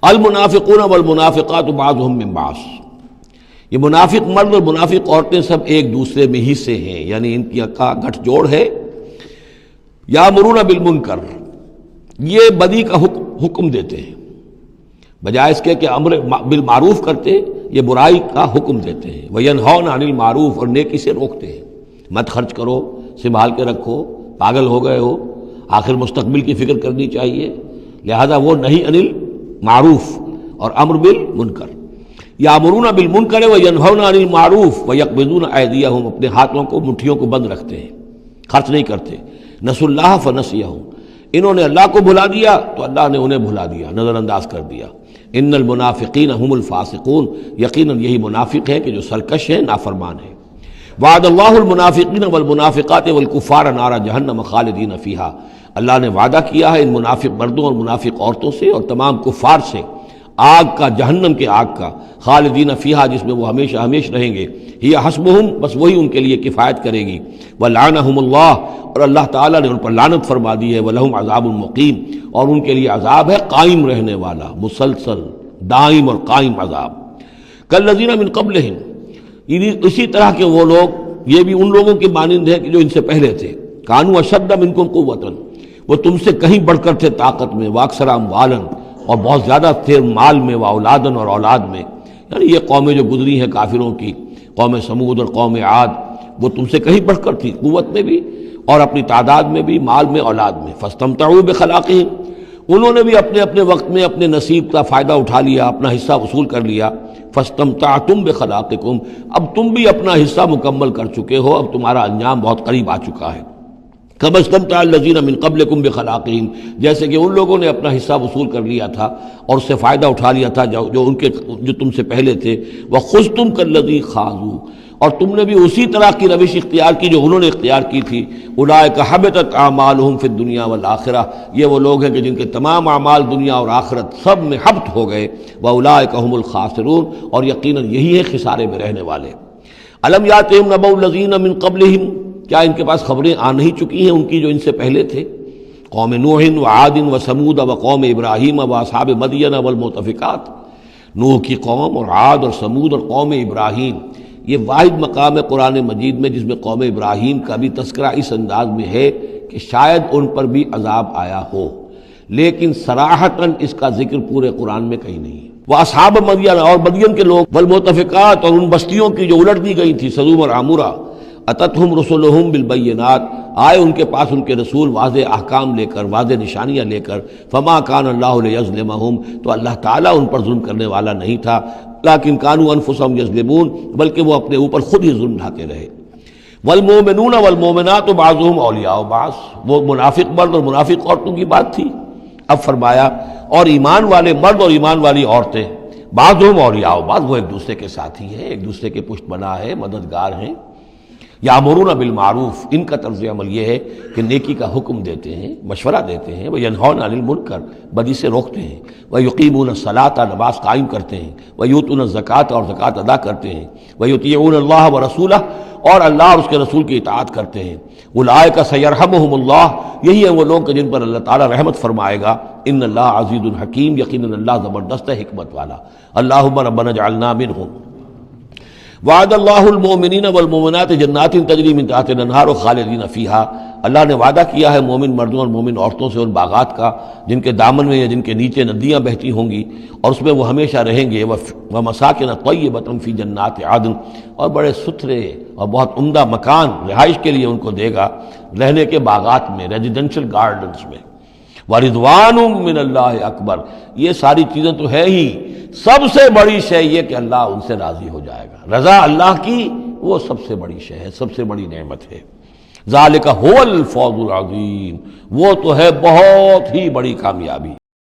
المنافقون والمنافقات بعضهم من بعض، یہ منافق مرد اور منافق عورتیں سب ایک دوسرے میں ہی سے ہیں، یعنی ان کی کا گٹھ جوڑ ہے۔ یامرون بالمنکر، یہ بدی کا حکم دیتے ہیں، بجائے اس کے کہ امر بالمعروف کرتے یہ برائی کا حکم دیتے ہیں۔ وینہون عن المعروف، اور نیکی سے روکتے ہیں، مت خرچ کرو، سنبھال کے رکھو، پاگل ہو گئے ہو، آخر مستقبل کی فکر کرنی چاہیے، لہذا وہ نہیں عن المعروف اور امر بالمنکر۔ یامرون بالمنکر وینہون عن المعروف ویقبضون ایدیہم، اپنے ہاتھوں کو مٹھیوں کو بند رکھتے ہیں، خرچ نہیں کرتے۔ نسوا اللہ فنسیہم، انہوں نے اللہ کو بھلا دیا تو اللہ نے انہیں بھلا دیا، نظر انداز کر دیا۔ ان المنافقین هم الفاسقون، یقیناً یہی منافق ہے کہ جو سرکش ہیں، نافرمان ہیں۔ وعد اللہ المنافقین والمنافقات والکفار نار جہنم خالدین فیہا، اللہ نے وعدہ کیا ہے ان منافق مردوں اور منافق عورتوں سے اور تمام کفار سے آگ کا، جہنم کے آگ کا، خالدین فیہا، جس میں وہ ہمیشہ ہمیشہ رہیں گے۔ ہی حسبہم، بس وہی ان کے لیے کفایت کرے گی۔ ولعنہم اللہ، اور اللہ تعالیٰ نے ان پر لعنت فرما دی ہے۔ ولہم عذاب مقیم، اور ان کے لیے عذاب ہے قائم رہنے والا، مسلسل دائم اور قائم عذاب۔ کالذین من قبلہم، اسی طرح کے وہ لوگ، یہ بھی ان لوگوں کی مانند ہے کہ جو ان سے پہلے تھے۔ کانوا اشد منکم قوۃ، وہ تم سے کہیں بڑھ کر تھے طاقت میں، واکثر اموالا، اور بہت زیادہ تھے مال میں، واولادن، اور اولاد میں۔ یعنی یہ قومیں جو گزری ہیں کافروں کی، قوم سمود اور قوم عاد، وہ تم سے کہیں بڑھ کر تھی، قوت میں بھی اور اپنی تعداد میں بھی، مال میں، اولاد میں۔ فاستمتعوا بخلاقہم، انہوں نے بھی اپنے اپنے وقت میں اپنے نصیب کا فائدہ اٹھا لیا، اپنا حصہ وصول کر لیا۔ فاستمتعتم بخلاقکم، اب تم بھی اپنا حصہ مکمل کر چکے ہو، اب تمہارا انجام بہت قریب آ چکا ہے۔ کما استمتع الذین من قبلکم بخلاقہم، جیسے کہ ان لوگوں نے اپنا حصہ وصول کر لیا تھا اور اس سے فائدہ اٹھا لیا تھا جو تم سے پہلے تھے۔ وخذتم کالذی خاضوا، اور تم نے بھی اسی طرح کی روش اختیار کی جو انہوں نے اختیار کی تھی۔ اولئک حبطت اعمالہم فی الدنیا والآخرہ، یہ وہ لوگ ہیں کہ جن کے تمام اعمال دنیا اور آخرت سب میں حبط ہو گئے۔ واولئک هم الخاسرون، اور یقیناً یہی ہے خسارے میں رہنے والے۔ الم یاتہم نبأ الذین من قبلہم، کیا ان کے پاس خبریں آ نہیں چکی ہیں ان کی جو ان سے پہلے تھے؟ قوم نوح وعاد وثمود وقوم ابراہیم واصحاب مدین والمؤتفکات، نوح کی قوم اور عاد اور سمود اور قوم ابراہیم، یہ واحد مقام ہے قرآن مجید میں جس میں قوم ابراہیم کا بھی تذکرہ اس انداز میں ہے کہ شاید ان پر بھی عذاب آیا ہو، لیکن صراحتاً اس کا ذکر پورے قرآن میں کہیں نہیں ہے۔ وہ اصحاب مدین، اور مدین کے لوگ، والمؤتفکات، اور ان بستیوں کی جو الٹ دی گئی تھی، سدوم اور عمورہ۔ اتتہم رسلہم بالبینات، آئے ان کے پاس ان کے رسول واضح احکام لے کر، واضح نشانیاں لے کر۔ فما کان اللہ لیظلمہم، تو اللہ تعالیٰ ان پر ظلم کرنے والا نہیں تھا، لیکن کانوا انفسہم یظلمون، بلکہ وہ اپنے اوپر خود ہی ظلم ڈھاتے رہے۔ والمؤمنون والمؤمنات بعضهم اولیاء بعض، وہ منافق مرد اور منافق عورتوں کی بات تھی۔ اب فرمایا اور ایمان والے مرد اور ایمان والی عورتیں، بعضهم اولیاء بعض، وہ ایک دوسرے کے ساتھی ہیں، ایک دوسرے کے پشت بنا ہے، مددگار ہیں۔ یامرون بالمعروف، ان کا طرز عمل یہ ہے کہ نیکی کا حکم دیتے ہیں، مشورہ دیتے ہیں۔ وینہون عن المنکر، بدی سے روکتے ہیں۔ ویقیمون الصلاۃ، نماز قائم کرتے ہیں۔ ویؤتون الزکوٰۃ، اور زکوٰۃ ادا کرتے ہیں۔ ویطیعون اللہ ورسولہ، اور اللہ اور اس کے رسول کی اطاعت کرتے ہیں۔ اولئک سیرحمہم اللہ، یہی ہیں وہ لوگ جن پر اللہ تعالیٰ رحمت فرمائے گا۔ ان اللہ عزیز حکیم، یقیناً اللہ زبردست ہے، حکمت والا۔ اللہم ربنا اجعلنا منہم۔ وعد اللہ المؤمنین والمؤمنات جنات تجری من تحتها الانہار خالدین فیہا، اللہ نے وعدہ کیا ہے مومن مردوں اور مومن عورتوں سے ان باغات کا جن کے دامن میں یا جن کے نیچے ندیاں بہتی ہوں گی، اور اس میں وہ ہمیشہ رہیں گے۔ ومساکن طیبۃ فی جنات عدن، اور بڑے ستھرے اور بہت عمدہ مکان رہائش کے لیے ان کو دے گا، رہنے کے باغات میں، ریزیڈینشل گارڈنز میں۔ وَرِضْوَانٌ مِّنَ اللَّهِ اکبر، یہ ساری چیزیں تو ہے ہی، سب سے بڑی شے یہ کہ اللہ ان سے راضی ہو جائے گا۔ رضا اللہ کی وہ سب سے بڑی شے ہے، سب سے بڑی نعمت ہے۔ ذَلِكَ هُوَ الْفَوْزُ الْعَظِيمُ، وہ تو ہے بہت ہی بڑی کامیابی۔